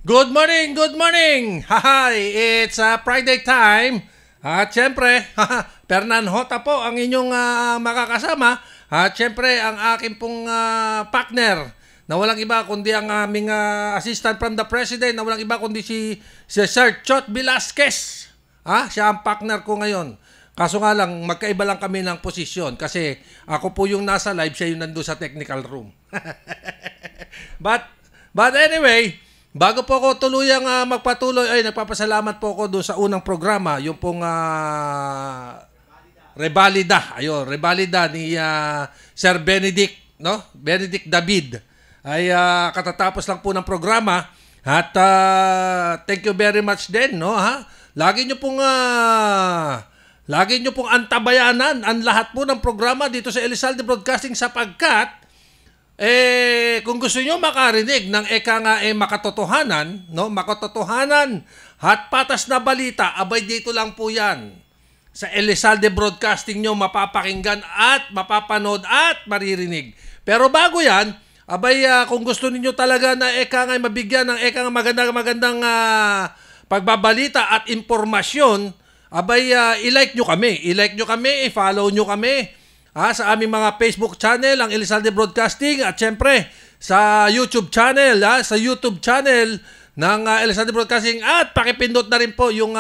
Good morning, good morning! Hi, it's Friday time. At syempre, Fernan Hota po ang inyong makakasama. At syempre, ang aking pong partner na walang iba kundi ang aming assistant from the president na walang iba kundi si Sir Chot Velasquez. Siya ang partner ko ngayon. Kaso nga lang, magkaiba lang kami ng posisyon kasi ako po yung nasa live, siya yung nandun sa technical room. But anyway, bago po ako tuluyang magpatuloy, ay nagpapasalamat po ako doon sa unang programa, yung pong Revalida. Ayun, Revalida ni Sir Benedict, no? Benedict David. Ay katatapos lang po ng programa at thank you very much din, no, ha? Lagi niyo pong antabayanan ang lahat po ng programa dito sa Elizalde Broadcasting sapagkat kung gusto niyo makarinig ng makatotohanan, no? Makatotohanan at patas na balita, abay dito lang po 'yan. Sa Elizalde Broadcasting niyo mapapakinggan at mapapanood at maririnig. Pero bago 'yan, abay kung gusto niyo talaga na mabigyan ng magandang pagbabalita at impormasyon, abay i-like nyo kami. I-like nyo kami, i-follow nyo kami sa aming mga Facebook channel, ang Elizalde Broadcasting, at syempre sa YouTube channel, sa YouTube channel ng Elizalde Broadcasting, at pakipindot na rin po yung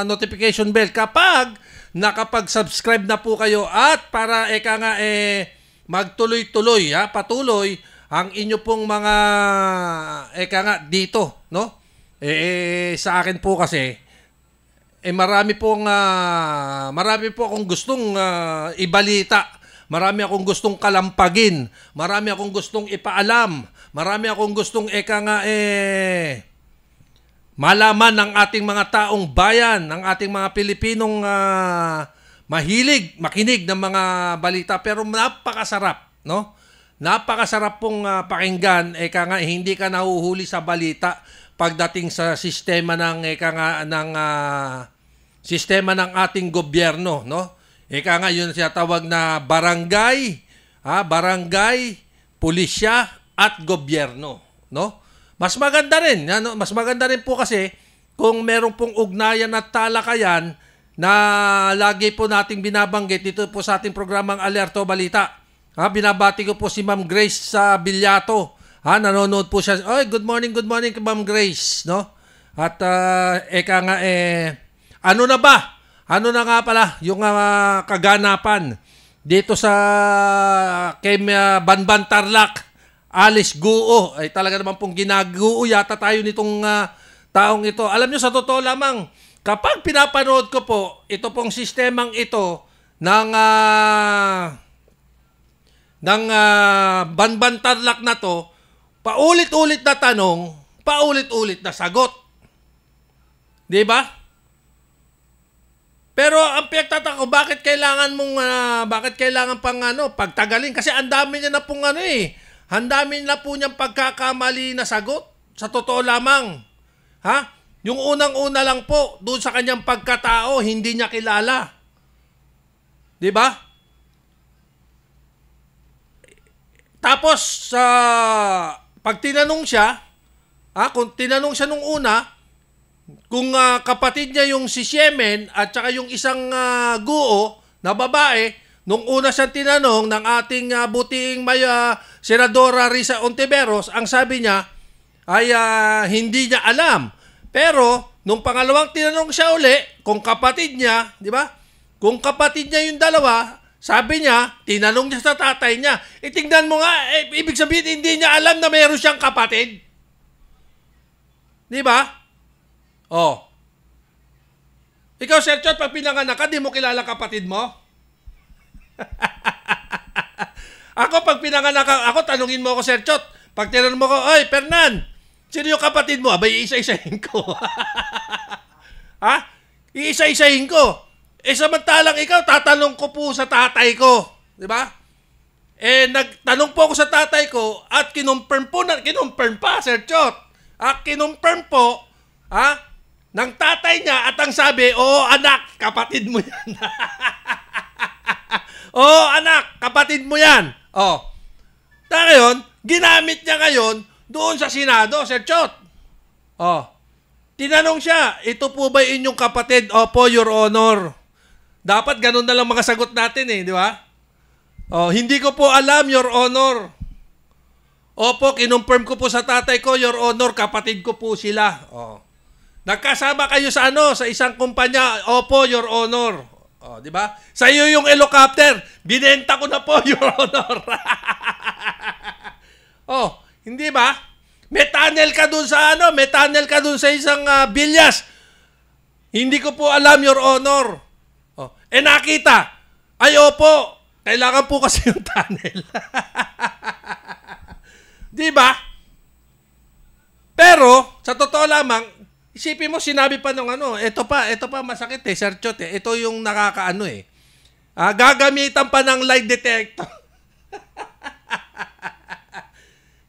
notification bell kapag nakapag-subscribe na po kayo at para magtuloy-tuloy, patuloy ang inyo pong mga dito, no? Sa akin po kasi marami po akong gustong ibalita. Marami akong gustong kalampagin. Marami akong gustong ipaalam. Marami akong gustong malaman ng ating mga taong bayan, ng ating mga Pilipinong mahilig makinig ng mga balita, pero napakasarap, no? Napakasarap pong pakinggan, hindi ka nahuhuli sa balita pagdating sa sistema sistema ng ating gobyerno, no? Yun siya tawag na barangay, barangay, pulisya at gobyerno, no? Mas maganda rin, mas maganda rin po kasi kung meron pong ugnayan at talakayan na lagi po nating binabanggit dito po sa ating programang Alerto Balita. Binabati ko po si Ma'am Grace sa Bilyato. Nanonood po siya. Good morning kay Ma'am Grace, no? At ano na ba? Ano na nga pala yung kaganapan dito sa kay Banban Tarlac, Alice Guo. Ay talaga naman pong ginaguo yata tayo nitong taong ito. Alam niyo, sa totoo lamang, kapag pinapanood ko po ito pong sistemang ito ng Banban Tarlac na to, paulit-ulit na tanong, paulit-ulit na sagot. Di ba? Pero ang pinagtataka ko, bakit kailangan pang pagtagalin? Kasi ang dami niya na pong ang dami na po niyang pagkakamali na sagot. Sa totoo lamang. Yung unang-una lang po, doon sa kanyang pagkatao, hindi niya kilala. Di ba? Tapos, pag tinanong siya, kung tinanong siya nung una, kung kapatid niya yung si Siemen at saka yung isang guo na babae, nung una siyang tinanong ng ating butiing Senadora Risa Ontiveros, ang sabi niya ay hindi niya alam. Pero, nung pangalawang tinanong siya uli, kung kapatid niya, di ba? Kung kapatid niya yung dalawa, sabi niya, tinanong niya sa tatay niya. Tingnan mo nga, ibig sabihin, hindi niya alam na mayroon siyang kapatid. Di ba? Ikaw, Sir Chot, pag pinanganak ka, di mo kilala kapatid mo? Ako, pag pinanganak ako, tanungin mo ako, Sir Chot. Pag tinanong mo ko, oy, Fernan, sino yung kapatid mo? Abay, iisa-isahin ko. Iisa-isahin ko. Samantalang ikaw, tatanong ko po sa tatay ko. Di ba? Nagtanong po ako sa tatay ko at kinumpirm pa, Sir Chot. Kinumpirm po, ng tatay niya at ang sabi, anak, kapatid mo yan. Anak, kapatid mo yan. Ngayon, ginamit niya ngayon doon sa Senado, Sir Chot. Oh, tinanong siya, ito po ba inyong kapatid? Opo, Your Honor. Dapat ganun na lang mga sagot natin eh, di ba? Oh, hindi ko po alam, Your Honor. Opo, kinonfirm ko po sa tatay ko, Your Honor, kapatid ko po sila. Oh. Nagkasama kayo sa sa isang kumpanya. Opo, Your Honor. Oh, di ba? Sa iyo yung helicopter, binenta ko na po, Your Honor. Oh, hindi ba? May tunnel ka dun sa may tunnel ka dun sa isang bilyas. Hindi ko po alam, Your Honor. Oh, nakita. Ay, opo. Kailangan po kasi yung tunnel. Di ba? Pero, sa totoo lamang, isipin mo, sinabi pa nung ito pa masakit Sir Chot Ito yung nakakaano gagamitan pa ng lie detector.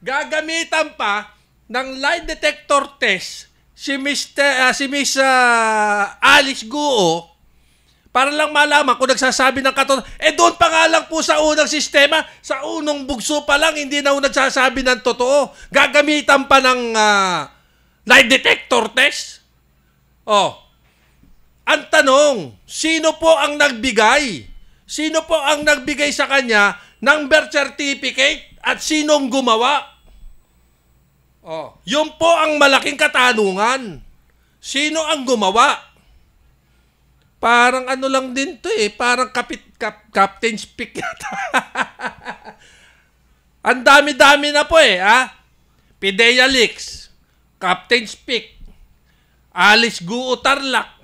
Gagamitan pa ng lie detector test si Miss Alice Guo para lang malaman kung nagsasabi ng katotohanan. Doon pa nga lang po sa unang sistema, sa unang bugso pa lang, hindi na nagsasabi ng totoo. Gagamitan pa ng lie detector test. Oh, ang tanong, sino po ang nagbigay? Sino po ang nagbigay sa kanya ng birth certificate at sinong gumawa? Oh, yun po ang malaking katanungan. Sino ang gumawa? Parang lang din to parang Captain's Peak yata. Ang dami-dami na po Pidea Leaks, Captain's Peak, Alice Guo Tarlac.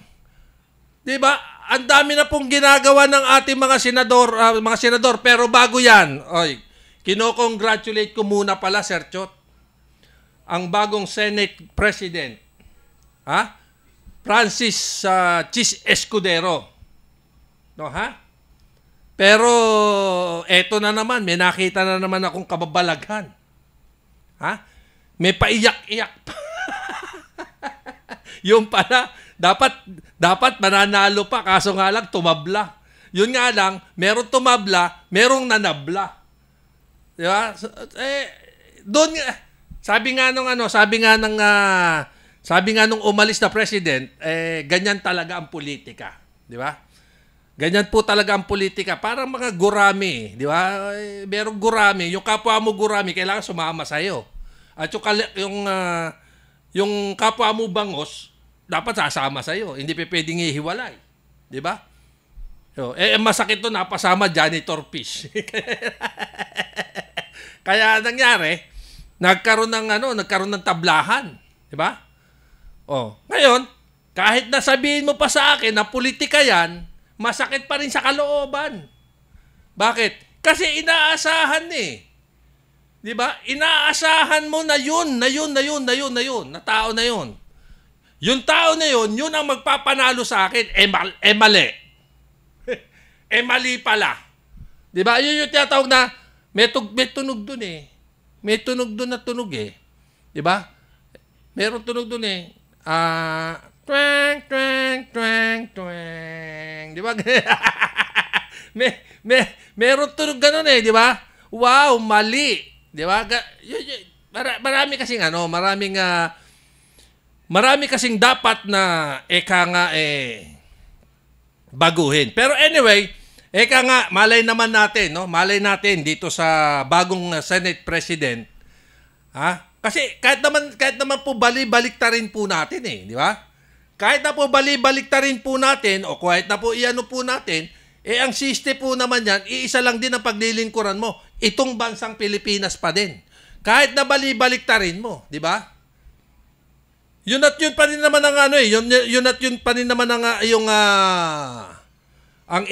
'Di ba? Ang dami na pong ginagawa ng ating mga senador, pero bago 'yan, kino-congratulate ko muna pala, Sir Chot, ang bagong Senate President. Francis Chis Escudero. No, Pero eto na naman, may nakita na naman akong kababalaghan. May paiyak-iyak pa. Yung pala, dapat mananalo pa, kaso nga lang tumabla. Yun nga lang, merong tumabla, merong nanabla. Di ba? Doon sabi nga nung umalis na president, ganyan talaga ang politika, di ba? Ganyan po talaga ang politika, parang mga gurami, di ba? Merong gurami, yung kapwa mo gurami kailangan sumama sa iyo. At yung kapwa mo bangos dapat sasama sa iyo, hindi pwedeng ihiwalay, di ba? Masakit to, napasama janitor fish. Kaya nangyari, nagkaroon ng tablahan, di ba? Ngayon, kahit nasabihin mo pa sa akin na politika yan, masakit pa rin sa kalooban. Bakit? Kasi inaasahan Di ba? Inaasahan mo na yun, na tao na yun. Yung tao na yun ang magpapanalo sa akin, mali. Mali pala. Di ba? Yun yung tinatawag na, may tunog dun May tunog dun na tunog Di ba? Meron tunog dun twang, twang, twang, twang. Di ba? Meron tunog ganun di ba? Wow, mali. Di ba? Marami kasing marami kasing dapat na baguhin. Pero anyway, malay natin dito sa bagong Senate President. Kasi kahit naman po bali-baliktarin po natin di ba? Kahit na po bali-baliktarin po natin o kahit na po iano po natin, ang siste po naman yan, iisa lang din ang paglilingkuran mo. Itong bansang Pilipinas pa din. Kahit na bali-baliktarin mo, di ba? Yun at yun pa rin naman ang yun at yun pa rin naman ang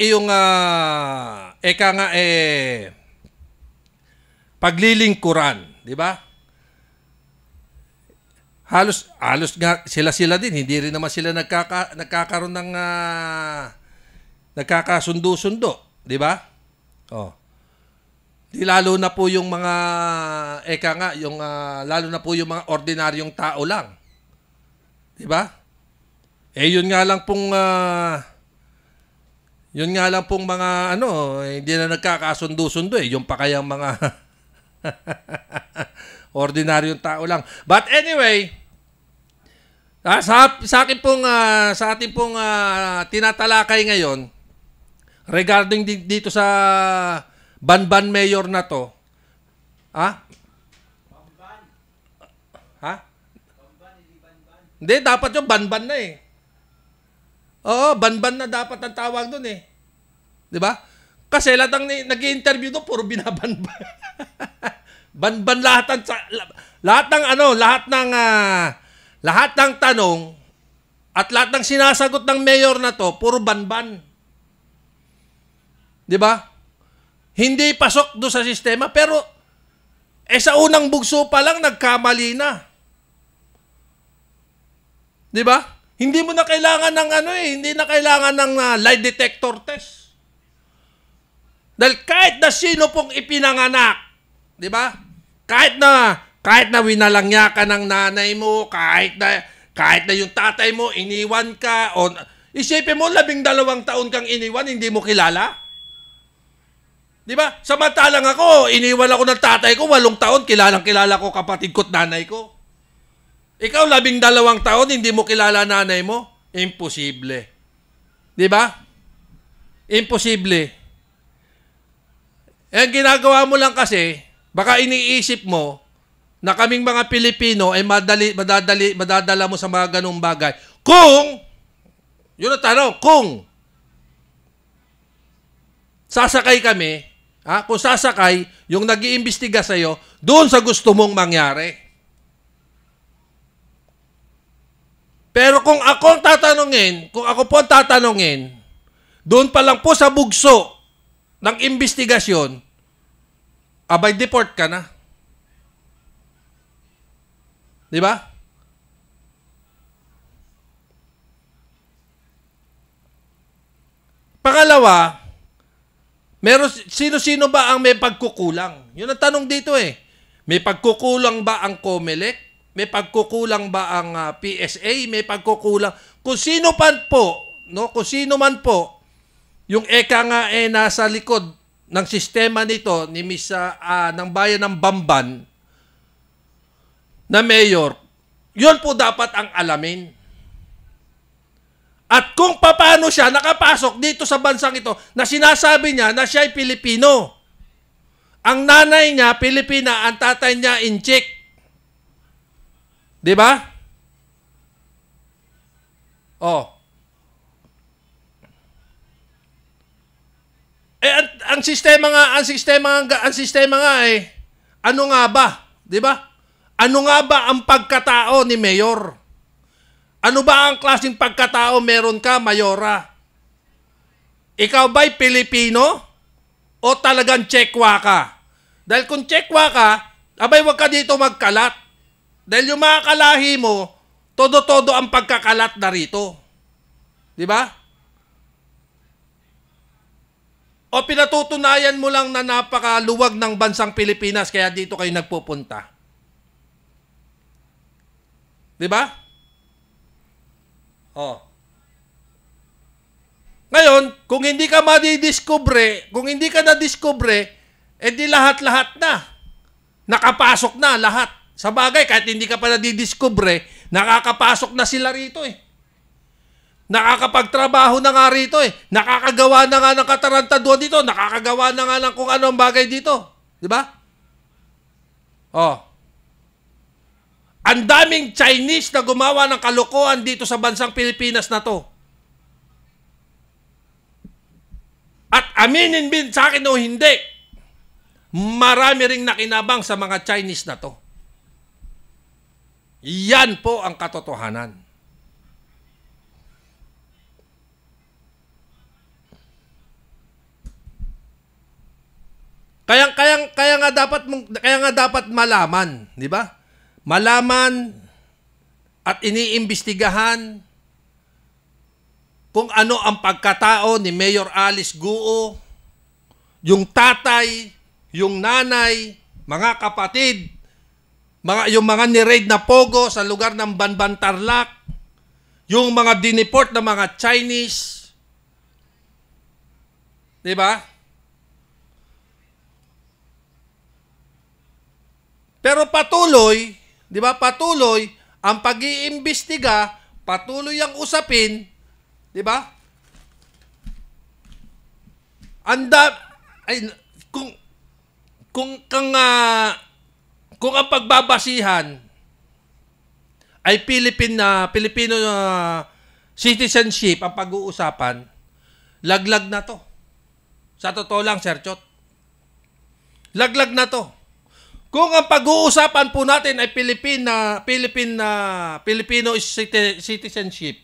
iyong paglilingkuran, di ba? Halos nga sila din, hindi rin naman sila nagkakaroon ng nagkakasundo-sundo, di ba? Di lalo na po yung mga lalo na po yung mga ordinaryong tao lang. Di ba? Yun nga lang pong mga hindi na nagkakasundo-sundo yung pa kayang mga ordinaryong tao lang. But anyway, Sa akin pong sa ating pong tinatalakay ngayon regarding dito sa Banban Mayor na to. Ha? Ha? Hindi, dapat yung Banban na eh. Oo, Banban na dapat ang tawag doon eh. 'Di ba? Kasi lahat ng nag-i-interview doon puro binabanban. Banban lahat ng tanong at lahat ng sinasagot ng mayor na to puro banban. 'Di ba? Hindi pasok do sa sistema pero sa unang bugso pa lang nagkamali na. 'Di ba? Hindi mo na kailangan ng hindi na kailangan ng lie detector test. Dahil kahit na sino pong ipinanganak, 'di ba? Kahit na winalangya ka ng nanay mo, kahit na yung tatay mo iniwan ka o isipin mo 12 taon kang iniwan, hindi mo kilala? 'Di ba? Samantalang ako, iniwan ako ng tatay ko 8 taon, kilala ko kapatid ko at nanay ko. Ikaw 12 taon, hindi mo kilala nanay mo? Imposible. 'Di ba? Imposible. Ginagawa mo lang kasi, baka iniisip mo na kaming mga Pilipino ay madadala mo sa mga ganung bagay. Kung, yun ang tanong, kung sasakay kami, kung sasakay, yung nag-iimbestiga sa'yo, doon sa gusto mong mangyari. Pero kung ako po ang tatanungin, doon pa lang po sa bugso ng investigasyon, abay deport ka na. 'Di ba? Pangalawa, sino-sino ba ang may pagkukulang? Yun ang tanong dito eh. May pagkukulang ba ang COMELEC? May pagkukulang ba ang PSA? May pagkukulang. Kung sino man po, yung nga nasa likod ng sistema nito ni ng bayan ng Bamban na mayor, yun po dapat ang alamin. At kung paano siya nakapasok dito sa bansang ito na sinasabi niya na siya ay Pilipino. Ang nanay niya, Pilipina, ang tatay niya, Inchik. 'Di ba? Oh. Ang sistema nga ano nga ba, 'di ba? Ano nga ba ang pagkatao ni mayor? Ano ba ang klaseng pagkatao meron ka, mayora? Ikaw ba'y Pilipino o talagang Tsekwa ka? Dahil kung Tsekwa ka, abay wag ka dito magkalat. Dahil yung mga kalahi mo, todo-todo ang pagkakalat na rito. 'Di ba? O pinatutunayan mo lang na napakaluwag ng bansang Pilipinas kaya dito kayo nagpupunta. 'Di ba? Oh. Ngayon, kung hindi ka kung hindi ka na-discover, edi lahat-lahat na. Nakapasok na lahat. Sa bagay, kahit hindi ka pa na-discover, nakakapasok na sila rito eh. Nakakapagtrabaho na nga rito eh. Nakakagawa na nga ng katarantaduan dito. Nakakagawa na nga ng kung anong bagay dito. Di ba? Oh. Ang daming Chinese na gumawa ng kalokohan dito sa bansang Pilipinas na to. At aminin din sa akin o hindi, marami ring nakinabang sa mga Chinese na to. Yan po ang katotohanan. Kaya nga dapat malaman, di ba? Malaman at iniimbestigahan kung ano ang pagkatao ni Mayor Alice Guo, yung tatay, yung nanay, mga kapatid, yung mga ni-raid na pogo sa lugar ng Banban Tarlac, yung mga dineport na mga Chinese, di ba? Pero patuloy, di ba? Patuloy ang pag-iimbestiga, patuloy ang usapin, di ba? Ay, kung ang pagbabasihan ay Filipino citizenship ang pag-uusapan, laglag na to. Sa totoo lang, Sir Chot. Laglag na to. Kung ang pag-uusapan po natin ay Filipino citizenship,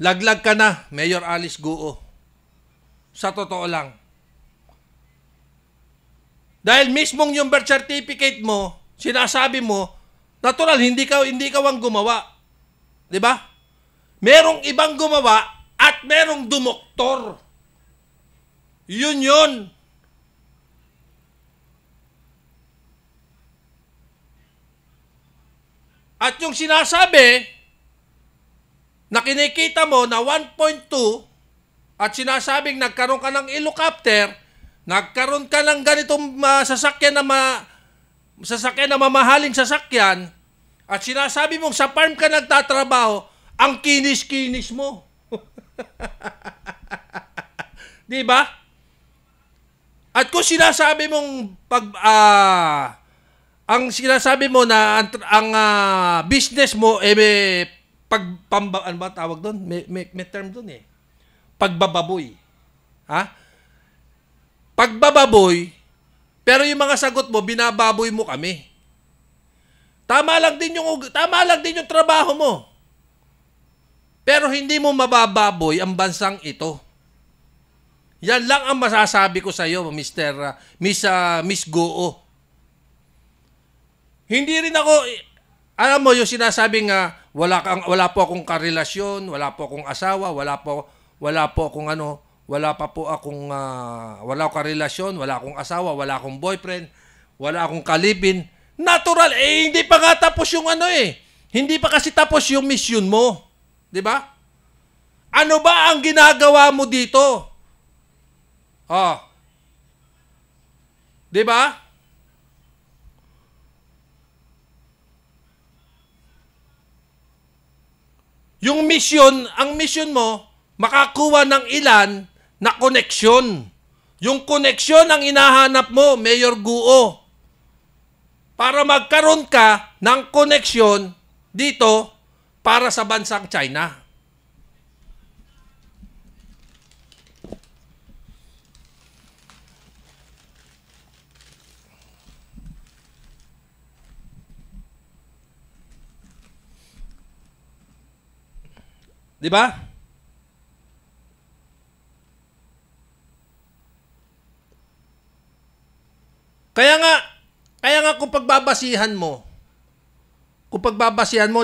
laglag ka na, Mayor Alice Guo. Sa totoo lang. Dahil mismong yung birth certificate mo, sinasabi mo, natural, hindi ka ang gumawa. 'Di ba? Merong ibang gumawa at merong dumoktor. Yun. At yung sinasabi na kinikita mo na 1.2 at sinasabing nagkaroon ka ng helicopter, nagkaroon ka ng ganitong sasakyan na mamahaling sasakyan, at sinasabi mong sa farm ka nagtatrabaho, ang kinis-kinis mo. Di ba? At kung sinasabi mong ang sinasabi mo na ang business mo ano ba tawag doon? May term doon eh. Pagbababoy. Ha? Pagbababoy, pero yung mga sagot mo, binababoy mo kami. Tama lang din yung trabaho mo. Pero hindi mo mabababoy ang bansang ito. Yan lang ang masasabi ko sa iyo, Miss Guo. Hindi rin ako, alam mo yung sinasabing wala po akong karelasyon, wala po akong asawa, wala akong karelasyon, wala akong asawa, wala akong boyfriend, wala akong kalibin. Natural, hindi pa nga tapos yung hindi pa kasi tapos yung mission mo. 'Di ba? Ano ba ang ginagawa mo dito? 'Di ba? Yung ang mission mo, makakuha ng ilan na koneksyon. Yung koneksyon ang hinahanap mo, Mayor Guo. Para magkaroon ka ng koneksyon dito para sa bansang China. Di ba? Kaya nga kung pagbabasihan mo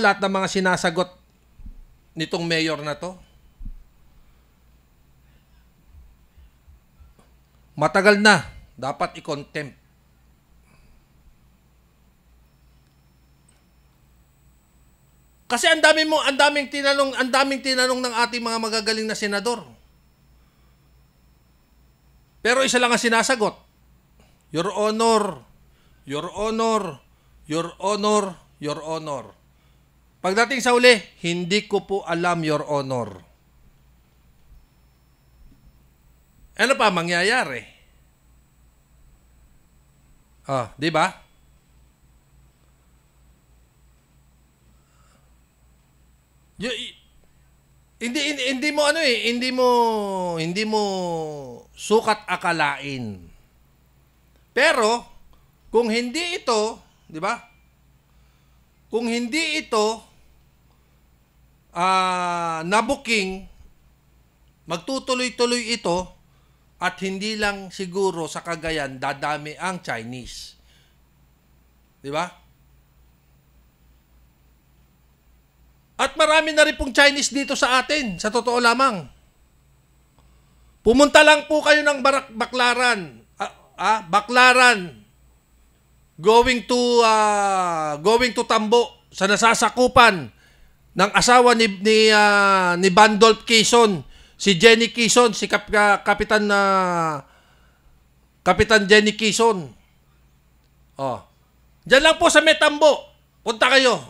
lahat ng mga sinasagot nitong mayor na to, matagal na dapat i-contempt. Kasi ang daming tinanong ng ating mga magagaling na senador. Pero isa lang ang sinasagot. Your Honor, Your Honor, Your Honor, Your Honor. Pagdating sa uli, hindi ko po alam, Your Honor. Ano pa mangyayari? Di ba? Hindi mo sukat akalain. Pero kung hindi ito, 'di ba? Kung hindi ito nabuking, magtutuloy-tuloy ito at hindi lang siguro sa Cagayan dadami ang Chinese. 'Di ba? At marami na rin pong Chinese dito sa atin, sa totoo lamang. Pumunta lang po kayo ng Baclaran. Baclaran. Going to Tambo sa nasasakupan ng asawa ni Bandolph Quezon, si Jenny Quezon, si Kapitan Jenny Quezon. Diyan lang po sa Metambo. Punta kayo.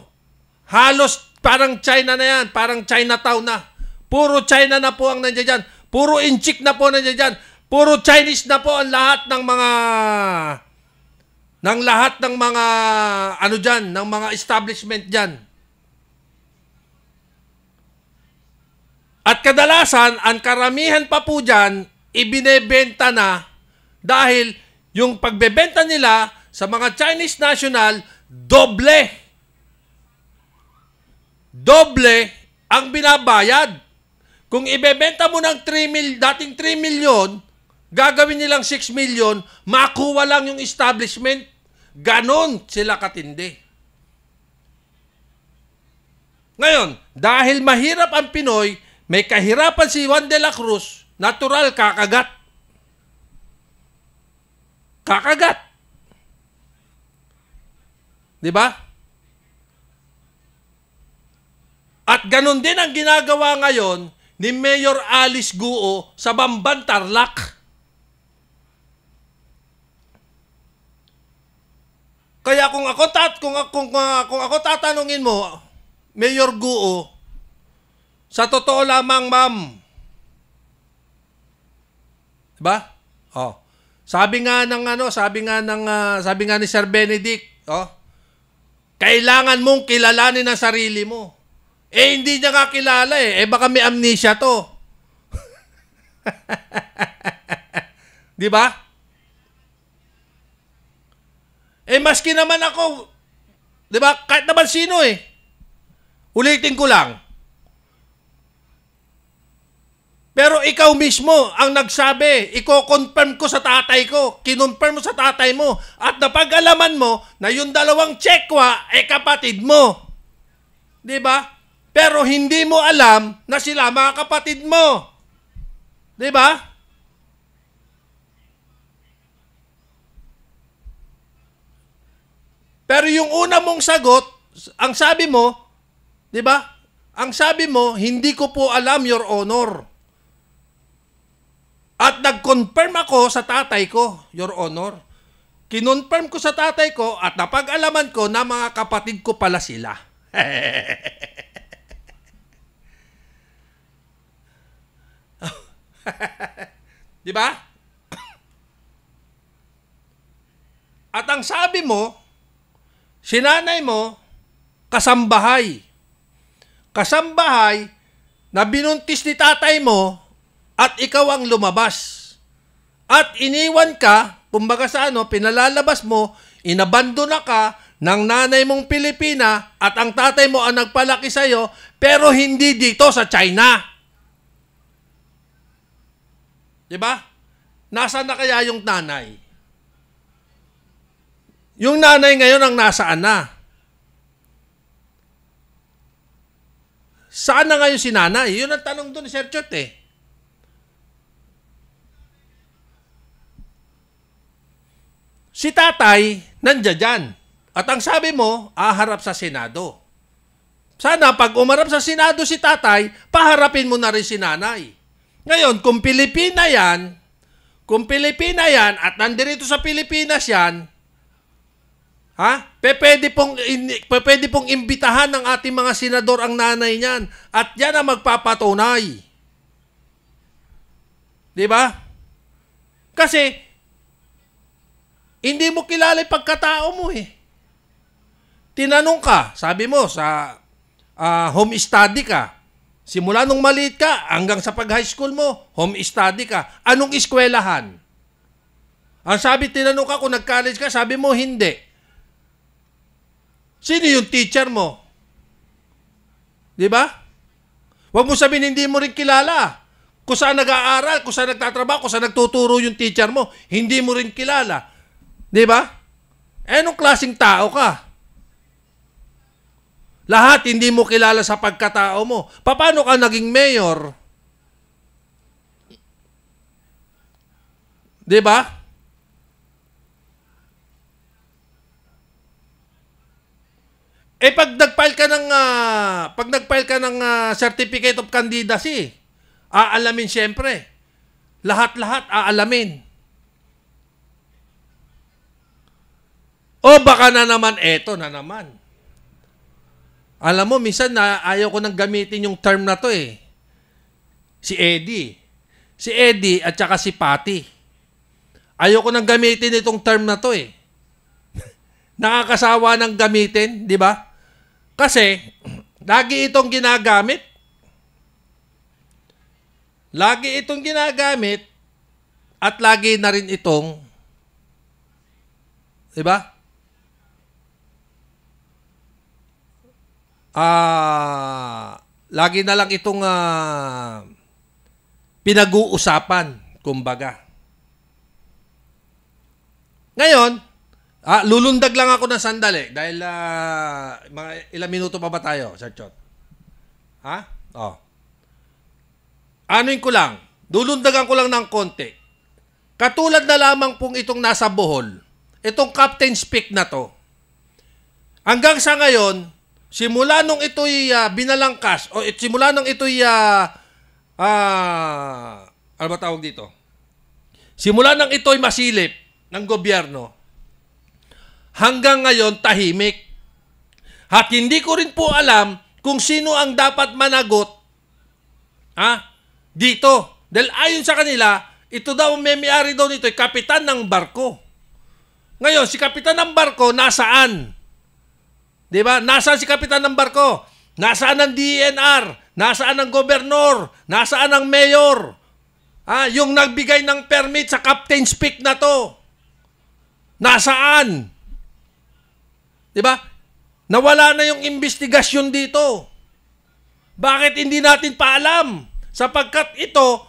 Halos parang China na yan. Parang Chinatown na. Puro China na po ang nandiyan dyan. Puro inchik na po nandiyan dyan. Puro Chinese na po ang lahat ng mga ano dyan, ng mga establishment dyan. At kadalasan, ang karamihan pa po dyan, ibinebenta na dahil yung pagbebenta nila sa mga Chinese national, doble. Doble ang binabayad. Kung ibebenta mo ng dating 3 million, gagawin nilang 6 million, makuha lang yung establishment. Ganon sila katindi. Ngayon, dahil mahirap ang Pinoy, may kahirapan si Juan de la Cruz, natural, kakagat. Kakagat. Di ba? At ganon din ang ginagawa ngayon ni Mayor Alice Guo sa Bamban, Tarlac. Kaya kung ako tatanungin mo, Mayor Guo, sa totoo lamang, ma'am. Diba? Oh. Sabi nga ni Sir Benedict, kailangan mong kilalanin ang sarili mo. Hindi niya nga kilala baka may amnesia to. Diba? Maski naman ako, diba? Kahit naman sino ulitin ko lang. Pero ikaw mismo ang nagsabi, i-confirm ko sa tatay ko, kinonfirm mo sa tatay mo, at napag-alaman mo na yung dalawang tsekwa kapatid mo. Diba? Pero hindi mo alam na sila mga kapatid mo. Diba? Pero yung una mong sagot, ang sabi mo, diba? Ang sabi mo, hindi ko po alam, Your Honor. At nag-confirm ako sa tatay ko, Your Honor. Kinonfirm ko sa tatay ko at napag-alaman ko na mga kapatid ko pala sila. Di ba? At ang sabi mo, sinanay mo, kasambahay. Kasambahay na binuntis ni tatay mo at ikaw ang lumabas. At iniwan ka, kumbaga sa pinalalabas mo, inabandona ka ng nanay mong Pilipina at ang tatay mo ang nagpalaki sa'yo, pero hindi dito sa China. Diba? Nasaan na kaya yung nanay? Yung nanay ngayon ang nasaan na? Saan na ngayon si nanay? Yun ang tanong doon ni Sir Chot Si tatay, nandiyan dyan. At ang sabi mo, aharap sa Senado. Sana pag umarap sa Senado si tatay, paharapin mo na rin si nanay. Ngayon, kung Pilipina yan at nandirito sa Pilipinas yan, pwede pong imbitahan ng ating mga senador ang nanay niyan at yan ang magpapatunay. Diba? Kasi, hindi mo kilala yung pagkatao mo Tinanong ka, sabi mo, sa home study ka. Simula nung maliit ka, hanggang sa pag-high school mo, home study ka. Anong eskwelahan? Ang sabi, tinanong ka kung nag-college ka, sabi mo, hindi. Sino yung teacher mo? Diba? Huwag mo sabihin, hindi mo rin kilala. Kung saan nag-aaral, kung saan nagtatrabaho, kung saan nagtuturo yung teacher mo, hindi mo rin kilala. Diba? Anong klaseng tao ka? Lahat hindi mo kilala sa pagkatao mo. Paano ka naging mayor? Diba? Pag nag-file ka ng certificate of candidacy, aalamin siyempre. Lahat-lahat aalamin. O baka na naman, eto na naman. Alam mo, minsan na ayaw ko nang gamitin yung term na to eh. Si Eddie. Si Eddie at saka si Patty. Ayaw ko nang gamitin itong term na to eh. Nakakasawa ng gamitin, di ba? Kasi, lagi itong ginagamit. Lagi itong ginagamit at lagi na rin itong, di ba? Lagi na lang itong pinag-uusapan, kumbaga. Ngayon, lulundag lang ako ng sandali dahil mga ilang minuto pa ba tayo, Sir Chot? Ha? Anuin ko lang, lulundagan ko lang ng konti. Katulad na lamang pong itong nasa Bohol, itong Captain's Peak na to, hanggang sa ngayon, simula nung ito'y binalangkas, o simula nung ito'y, ano ba tawag dito? Simula nung ito'y masilip ng gobyerno, hanggang ngayon tahimik. At hindi ko rin po alam kung sino ang dapat managot dito. Dahil ayon sa kanila, ito daw may-ari daw nito, kapitan ng barko. Ngayon, si kapitan ng barko, nasaan? Diba? Nasaan si kapitan ng barko? Nasaan ang DENR? Nasaan ang gobernador? Nasaan ang mayor? Yung nagbigay ng permit sa Captain's Peak na to. Nasaan? Diba? Nawala na yung investigasyon dito. Bakit hindi natin paalam? Sapagkat ito,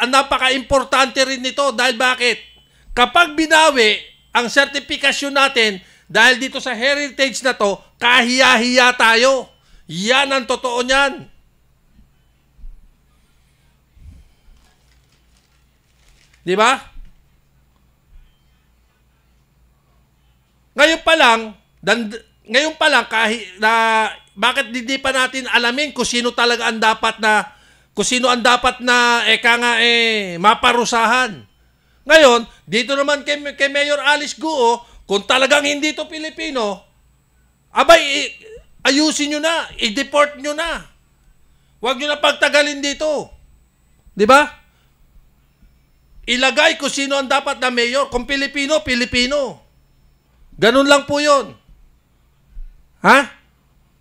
napaka-importante rin nito. Dahil bakit? Kapag binawi ang sertifikasyon natin, dahil dito sa heritage na to, kahiya-hiya tayo. Yan ang totoo niyan. Di ba? Ngayon pa lang, bakit hindi pa natin alamin kung sino talaga ang dapat na, maparusahan. Ngayon, dito naman kay Mayor Alice Guo, kung talagang hindi to Pilipino, ayusin nyo na, i-deport nyo na. Huwag nyo na pagtagalin dito. Di ba? Ilagay kung sino ang dapat na mayor. Kung Pilipino, Pilipino. Ganun lang po yun.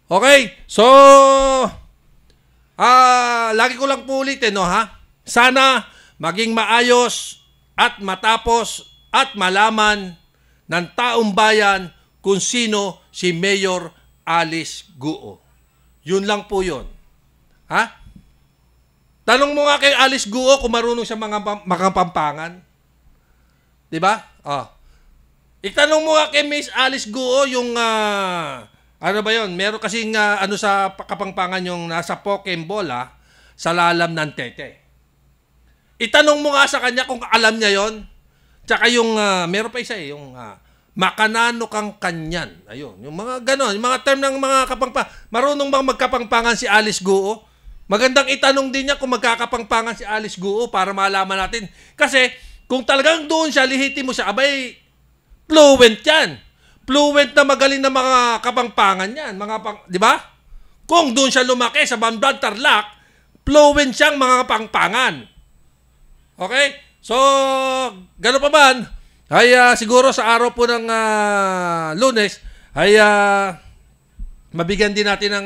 Okay? So, lagi ko lang po ulitin, sana maging maayos at matapos at malaman ng taong bayan kung sino si Mayor Alice Guo. Yun lang po yun. Tanong mo nga kay Alice Guo kung marunong siya mga Pampangan. Diba? Itanong mo nga kay Miss Alice Guo yung, ano ba yun? Meron kasing, sa Kapampangan yung nasa Pokemon sa lalam ng tete. Itanong mo nga sa kanya kung alam niya yon. Tsaka yung, meron pa isa yung, makanano kang kanyan. Ayun, yung mga ganon, yung mga term ng mga Kapampangan. Marunong bang magkapangpangan si Alice Guo? Magandang itanong din niya kung magkakapangpangan si Alice Guo para malaman natin. Kasi, kung talagang doon siya, lihitin mo siya, fluent yan. Fluent na magaling na mga kapangpangan yan. Di ba? Kung doon siya lumaki sa Bamban, Tarlac, fluent siyang mga kapangpangan. Okay? So, gano'n pa man, ay siguro sa araw po ng Lunes, ay mabigyan din natin ng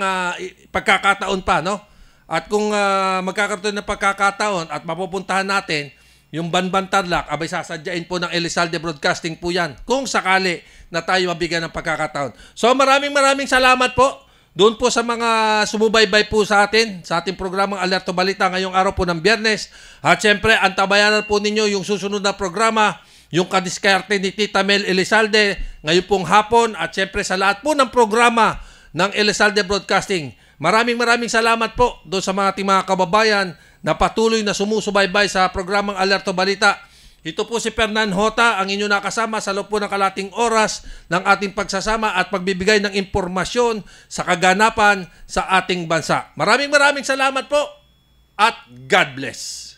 pagkakataon pa, no? At kung magkakaroon ng pagkakataon at mapupuntahan natin yung Banban Tarlac, sasadyain po ng Elizalde Broadcasting po yan kung sakali na tayo mabigyan ng pagkakataon. So maraming salamat po doon po sa mga sumubaybay po sa atin, sa ating programang Alerto Balita ngayong araw po ng Biyernes. At syempre, antabayanan po ninyo yung susunod na programa, yung kadiskarte ni Tita Mel Elizalde ngayon pong hapon. At syempre sa lahat po ng programa ng Elizalde Broadcasting. Maraming salamat po doon sa mga ating mga kababayan na patuloy na sumusubaybay sa programang Alerto Balita. Ito po si Fernan Hota, ang inyo nakasama sa loob po ng kalating oras ng ating pagsasama at pagbibigay ng impormasyon sa kaganapan sa ating bansa. Maraming salamat po at God bless.